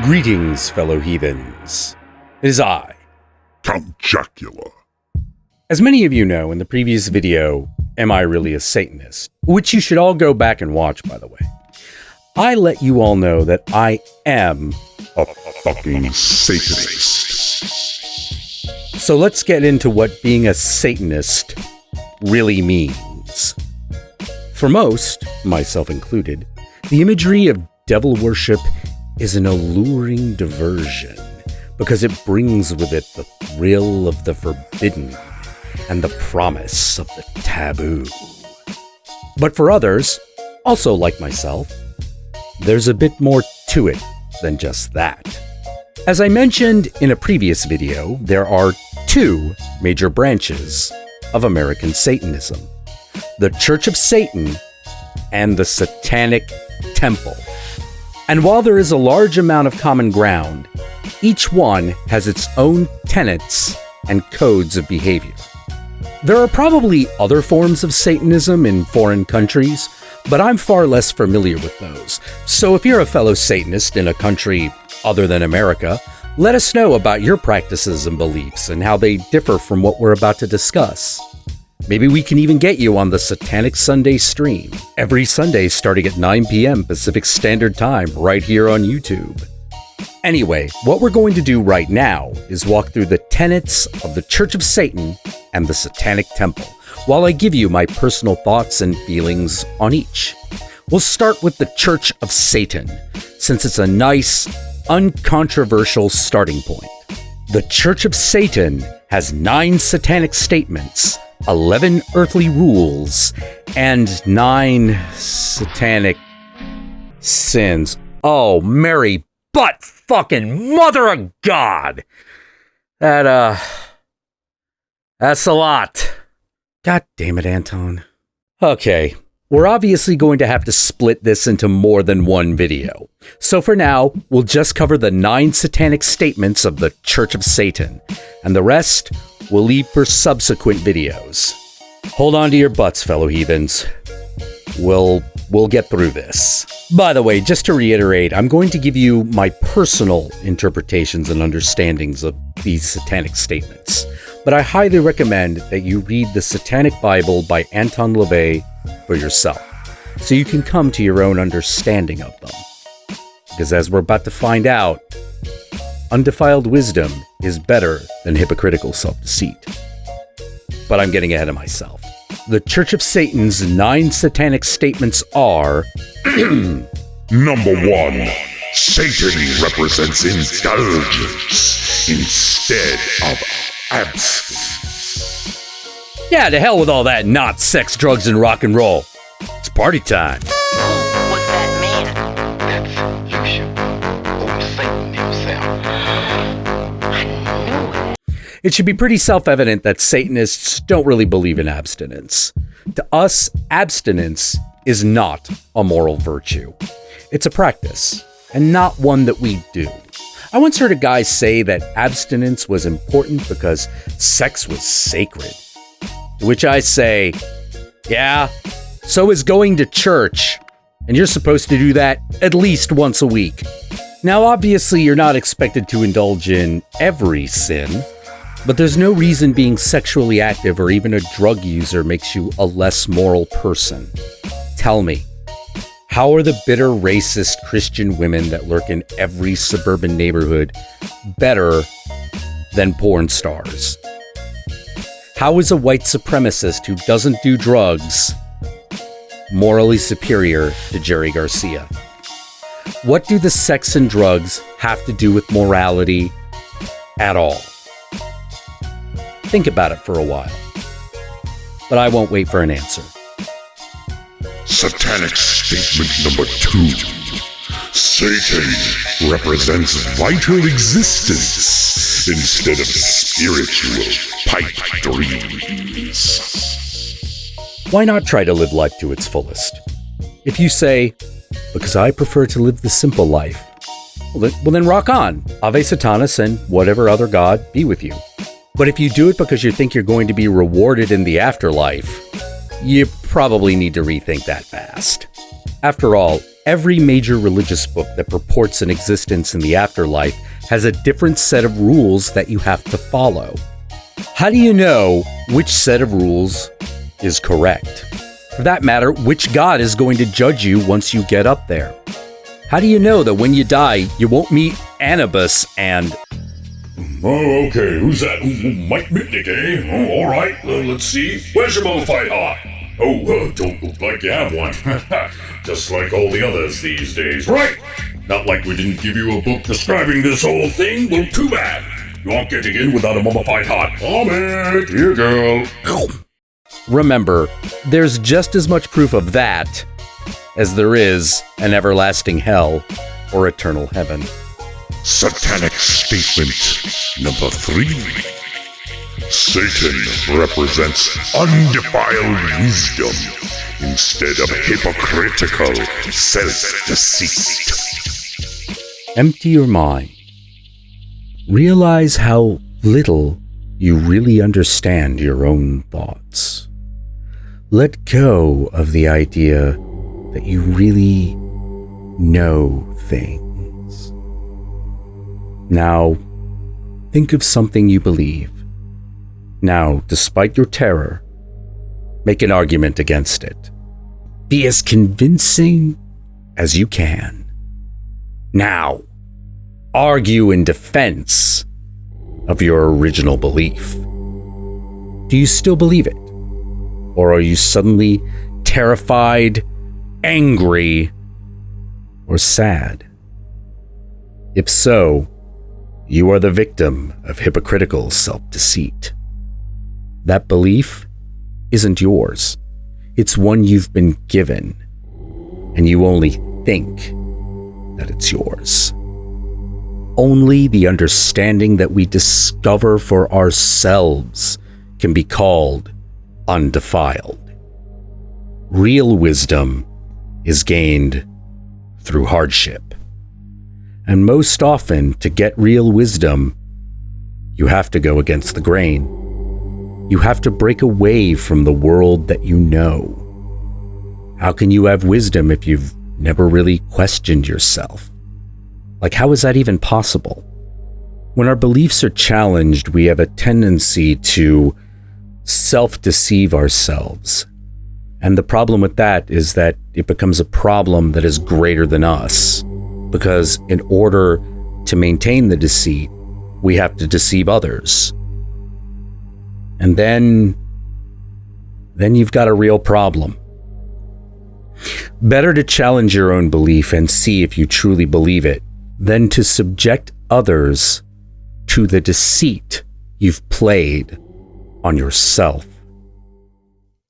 Greetings, fellow heathens. It is I, Count Jackula. As many of you know, in the previous video, Am I Really a Satanist? Which you should all go back and watch, by the way. I let you all know that I am A fucking Satanist. So let's get into what being a Satanist really means. For most, myself included, the imagery of devil worship is an alluring diversion because it brings with it the thrill of the forbidden and the promise of the taboo. But for others, also like myself, there's a bit more to it than just that. As I mentioned in a previous video, there are two major branches of American Satanism: the Church of Satan and the Satanic Temple. And while there is a large amount of common ground, each one has its own tenets and codes of behavior. There are probably other forms of Satanism in foreign countries, but I'm far less familiar with those. So if you're a fellow Satanist in a country other than America, let us know about your practices and beliefs and how they differ from what we're about to discuss. Maybe we can even get you on the Satanic Sunday stream, every Sunday starting at 9 p.m. Pacific Standard Time, right here on YouTube. Anyway, what we're going to do right now is walk through the tenets of the Church of Satan and the Satanic Temple, while I give you my personal thoughts and feelings on each. We'll start with the Church of Satan, since it's a nice, uncontroversial starting point. The Church of Satan has 9 satanic statements, 11 earthly rules, and 9 satanic sins. Oh, Mary butt fucking mother of God! That's a lot. God damn it, Anton. Okay, we're obviously going to have to split this into more than one video. So for now, we'll just cover the 9 satanic statements of the Church of Satan, and the rest we'll leave for subsequent videos. Hold on to your butts, fellow heathens. We'll get through this. By the way, just to reiterate, I'm going to give you my personal interpretations and understandings of these satanic statements, but I highly recommend that you read the Satanic Bible by Anton LaVey for yourself, so you can come to your own understanding of them. Because as we're about to find out, undefiled wisdom is better than hypocritical self-deceit. But I'm getting ahead of myself. The Church of Satan's 9 satanic statements are... Number 1. Satan represents indulgence instead of abstinence. Yeah, to hell with all that not sex, drugs, and rock and roll. It's party time. Who was that man? That's Lucian, old Satan himself. I knew it. It should be pretty self-evident that Satanists don't really believe in abstinence. To us, abstinence is not a moral virtue. It's a practice, and not one that we do. I once heard a guy say that abstinence was important because sex was sacred. To which I say, yeah, so is going to church, and you're supposed to do that at least once a week. Now, obviously, you're not expected to indulge in every sin, but there's no reason being sexually active or even a drug user makes you a less moral person. Tell me, how are the bitter racist Christian women that lurk in every suburban neighborhood better than porn stars? How is a white supremacist who doesn't do drugs morally superior to Jerry Garcia? What do the sex and drugs have to do with morality at all? Think about it for a while. But I won't wait for an answer. Satanic statement number 2. Satan represents vital existence instead of spiritual pipe dreams. Why not try to live life to its fullest? If you say, because I prefer to live the simple life, well then rock on. Ave Satanas and whatever other god be with you. But if you do it because you think you're going to be rewarded in the afterlife, you probably need to rethink that fast. After all, every major religious book that purports an existence in the afterlife has a different set of rules that you have to follow. How do you know which set of rules is correct? For that matter, which God is going to judge you once you get up there? How do you know that when you die, you won't meet Anubis and... Oh, okay, who's that? Mike Mitnick, eh? Oh, all right, let's see. Where's your mummified heart? Oh, don't look like you have one. Just like all the others these days, right? Not like we didn't give you a book describing this whole thing? Well, too bad. You aren't getting in without a mummified heart. Amit, here, girl. Remember, there's just as much proof of that as there is an everlasting hell or eternal heaven. Satanic Statement number 3. Satan represents undefiled wisdom instead of hypocritical self-deceit. Empty your mind. Realize how little you really understand your own thoughts. Let go of the idea that you really know things. Now, think of something you believe. Now, despite your terror, make an argument against it. Be as convincing as you can. Now, argue in defense of your original belief. Do you still believe it? Or are you suddenly terrified, angry, or sad? If so, you are the victim of hypocritical self-deceit. That belief isn't yours. It's one you've been given, and you only think that it's yours. Only the understanding that we discover for ourselves can be called undefiled. Real wisdom is gained through hardship. And most often, to get real wisdom, you have to go against the grain. You have to break away from the world that you know. How can you have wisdom if you've never really questioned yourself? Like, how is that even possible? When our beliefs are challenged, we have a tendency to self-deceive ourselves. And the problem with that is that it becomes a problem that is greater than us. Because in order to maintain the deceit, we have to deceive others. And then you've got a real problem. Better to challenge your own belief and see if you truly believe it than to subject others to the deceit you've played on yourself.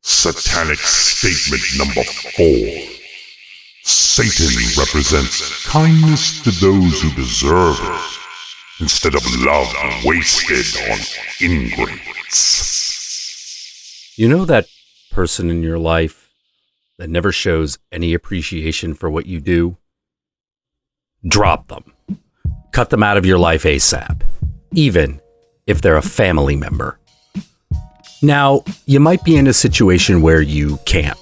Satanic Statement number 4. Satan represents kindness to those who deserve it, instead of love wasted on ingrates. You know that person in your life that never shows any appreciation for what you do? Drop them. Cut them out of your life ASAP, even if they're a family member. Now, you might be in a situation where you can't.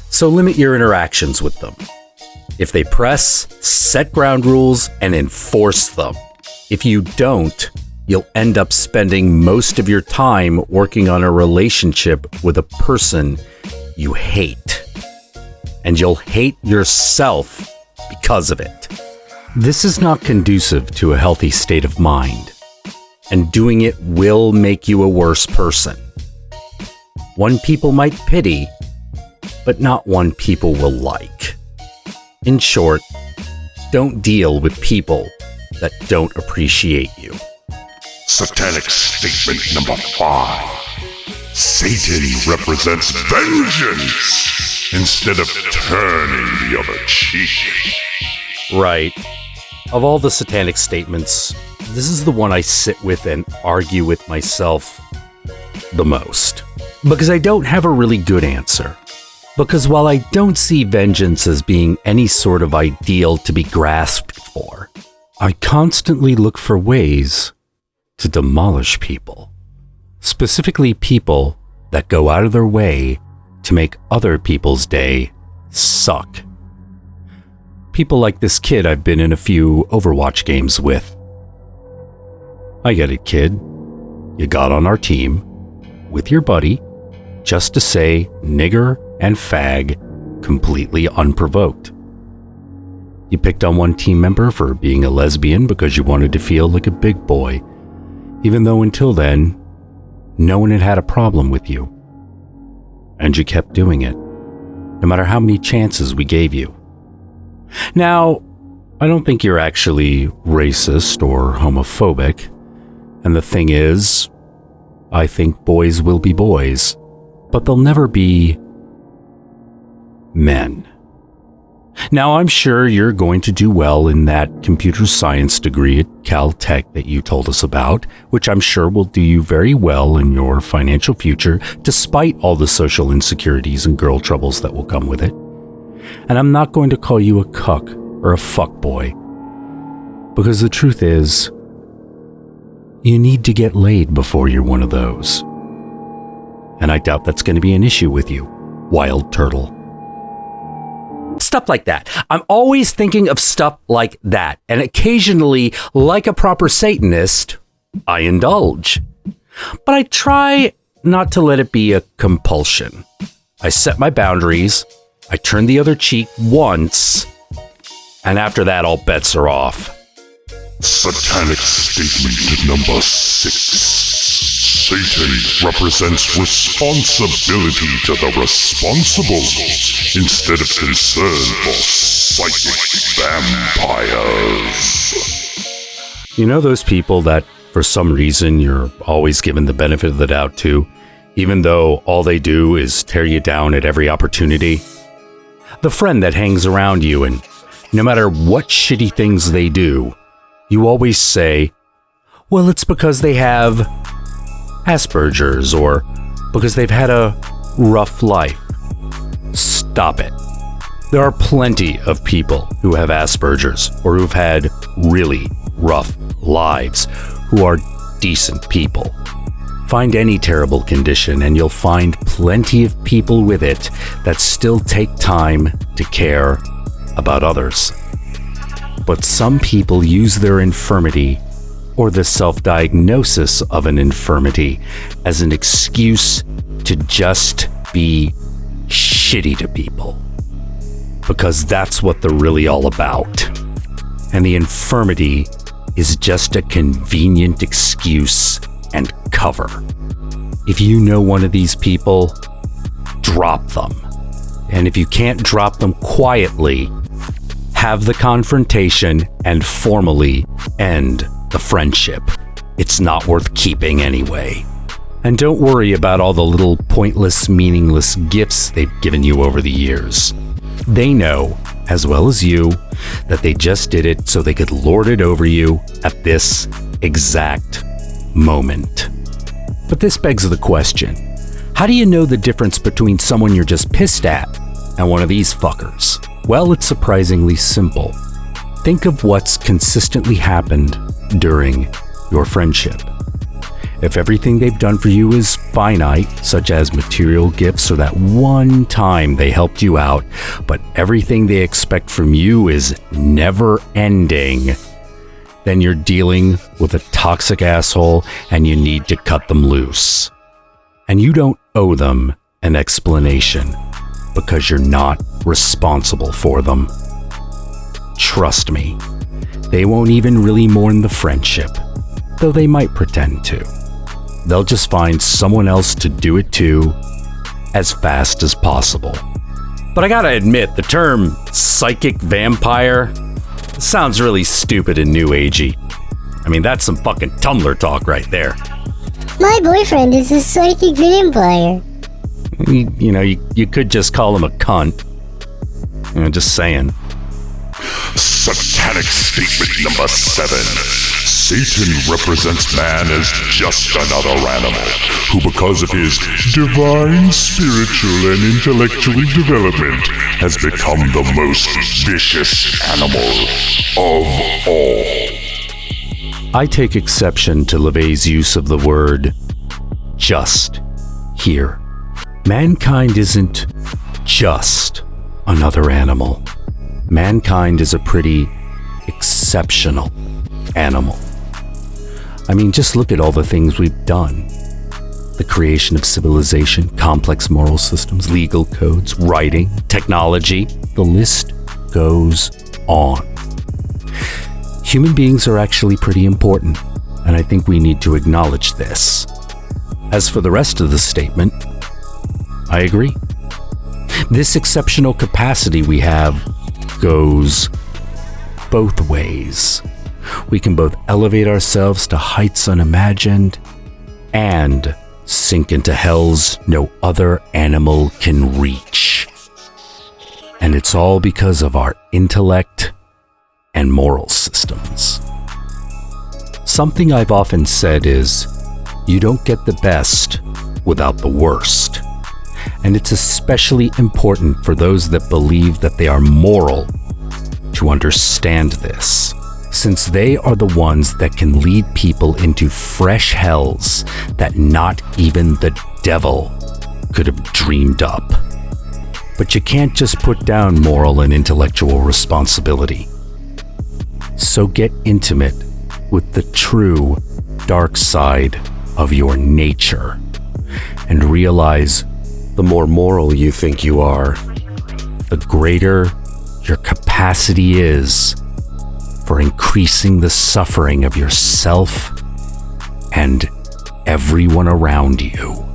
So limit your interactions with them. If they press, set ground rules and enforce them. If you don't, you'll end up spending most of your time working on a relationship with a person you hate. And you'll hate yourself because of it. This is not conducive to a healthy state of mind. And doing it will make you a worse person. One people might pity, but not one people will like. In short, don't deal with people that don't appreciate you. Satanic Statement number 5. Satan represents vengeance instead of turning the other cheek. Right. Of all the satanic statements, this is the one I sit with and argue with myself the most. Because I don't have a really good answer. Because while I don't see vengeance as being any sort of ideal to be grasped for, I constantly look for ways to demolish people. Specifically people that go out of their way to make other people's day suck. People like this kid I've been in a few Overwatch games with. I get it, kid. You got on our team with your buddy just to say nigger and fag completely unprovoked. You picked on one team member for being a lesbian because you wanted to feel like a big boy, even though until then, no one had had a problem with you. And you kept doing it, no matter how many chances we gave you. Now, I don't think you're actually racist or homophobic. And the thing is, I think boys will be boys, but they'll never be men. Now, I'm sure you're going to do well in that computer science degree at Caltech that you told us about, which I'm sure will do you very well in your financial future, despite all the social insecurities and girl troubles that will come with it. And I'm not going to call you a cuck or a fuckboy, because the truth is, you need to get laid before you're one of those. And I doubt that's going to be an issue with you, wild turtle. Stuff like that. I'm always thinking of stuff like that. And occasionally, like a proper Satanist, I indulge. But I try not to let it be a compulsion. I set my boundaries. I turn the other cheek once. And after that, all bets are off. Satanic Statement number 6. Satan represents responsibility to the responsible instead of concern for psychic vampires. You know those people that, for some reason, you're always given the benefit of the doubt to, even though all they do is tear you down at every opportunity? The friend that hangs around you, and no matter what shitty things they do, you always say, well, it's because they have Asperger's, or because they've had a rough life. Stop it. There are plenty of people who have Asperger's or who've had really rough lives who are decent people. Find any terrible condition and you'll find plenty of people with it that still take time to care about others. But some people use their infirmity or the self-diagnosis of an infirmity as an excuse to just be shitty to people. Because that's what they're really all about. And the infirmity is just a convenient excuse and cover. If you know one of these people, drop them. And if you can't drop them quietly, have the confrontation and formally end the friendship. It's not worth keeping anyway. And don't worry about all the little pointless, meaningless gifts they've given you over the years. They know, as well as you, that they just did it so they could lord it over you at this exact moment. But this begs the question, how do you know the difference between someone you're just pissed at and one of these fuckers? Well, it's surprisingly simple. Think of what's consistently happened during your friendship. If everything they've done for you is finite, such as material gifts or that one time they helped you out, but everything they expect from you is never ending, then you're dealing with a toxic asshole and you need to cut them loose. And you don't owe them an explanation because you're not responsible for them. Trust me, they won't even really mourn the friendship, though they might pretend to. They'll just find someone else to do it to as fast as possible. But I gotta admit, the term psychic vampire sounds really stupid and new agey. I mean, that's some fucking Tumblr talk right there. My boyfriend is a psychic vampire. You could just call him a cunt. Just saying. Satanic Statement number 7. Satan represents man as just another animal, who because of his divine, spiritual, and intellectual development has become the most vicious animal of all. I take exception to LaVey's use of the word just here. Mankind isn't just another animal. mankind is a pretty exceptional animal. I mean, just look at all the things we've done. The creation of civilization, complex moral systems, legal codes, writing, technology. The list goes on. Human beings are actually pretty important, and I think we need to acknowledge this. As for the rest of the statement, I agree. This exceptional capacity we have goes both ways. We can both elevate ourselves to heights unimagined and sink into hells no other animal can reach. And it's all because of our intellect and moral systems. Something I've often said is, you don't get the best without the worst. And it's especially important for those that believe that they are moral to understand this, since they are the ones that can lead people into fresh hells that not even the devil could have dreamed up. But you can't just put down moral and intellectual responsibility. So get intimate with the true dark side of your nature and realize the more moral you think you are, the greater your capacity is for increasing the suffering of yourself and everyone around you.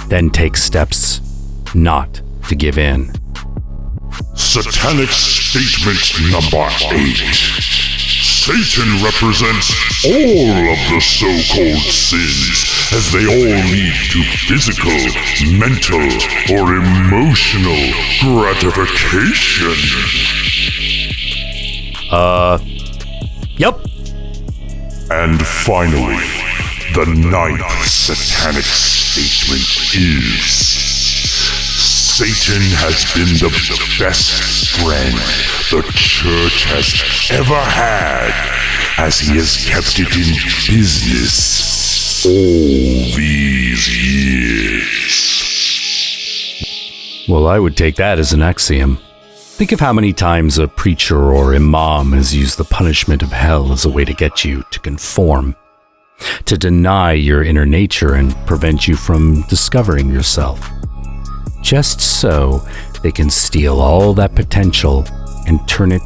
Then take steps not to give in. Satanic Statement number 8. Satan represents all of the so-called sins, as they all lead to physical, mental, or emotional gratification. Yep. And finally, the 9th Satanic Statement is: Satan has been the best friend the church has ever had, as he has kept it in business all these years. Well, I would take that as an axiom. Think of how many times a preacher or imam has used the punishment of hell as a way to get you to conform, to deny your inner nature and prevent you from discovering yourself. Just so they can steal all that potential and turn it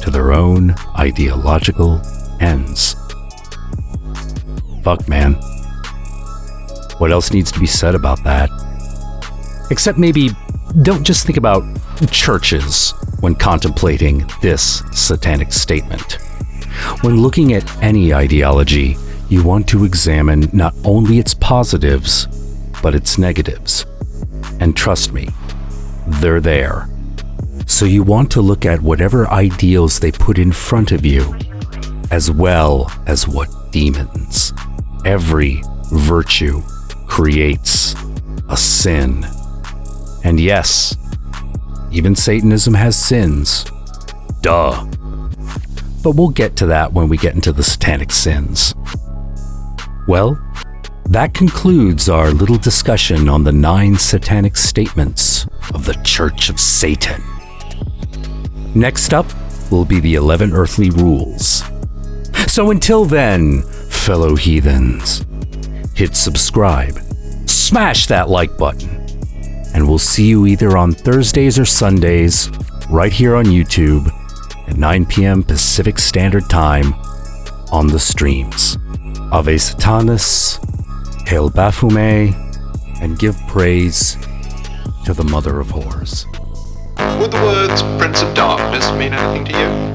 to their own ideological ends. Fuck, man. What else needs to be said about that? Except maybe don't just think about churches when contemplating this satanic statement. When looking at any ideology, you want to examine not only its positives, but its negatives. And trust me, they're there. So you want to look at whatever ideals they put in front of you, as well as what demons. Every virtue creates a sin. And yes, even Satanism has sins. Duh. But we'll get to that when we get into the satanic sins. Well, that concludes our little discussion on the 9 satanic statements of the Church of Satan. Next up will be the 11 earthly rules. So until then, fellow heathens, hit subscribe, smash that like button, and we'll see you either on Thursdays or Sundays right here on YouTube at 9 p.m. Pacific Standard Time on the streams. Ave Satanas, Hail Baphomet, and give praise to the Mother of Whores. Would the words Prince of Darkness mean anything to you?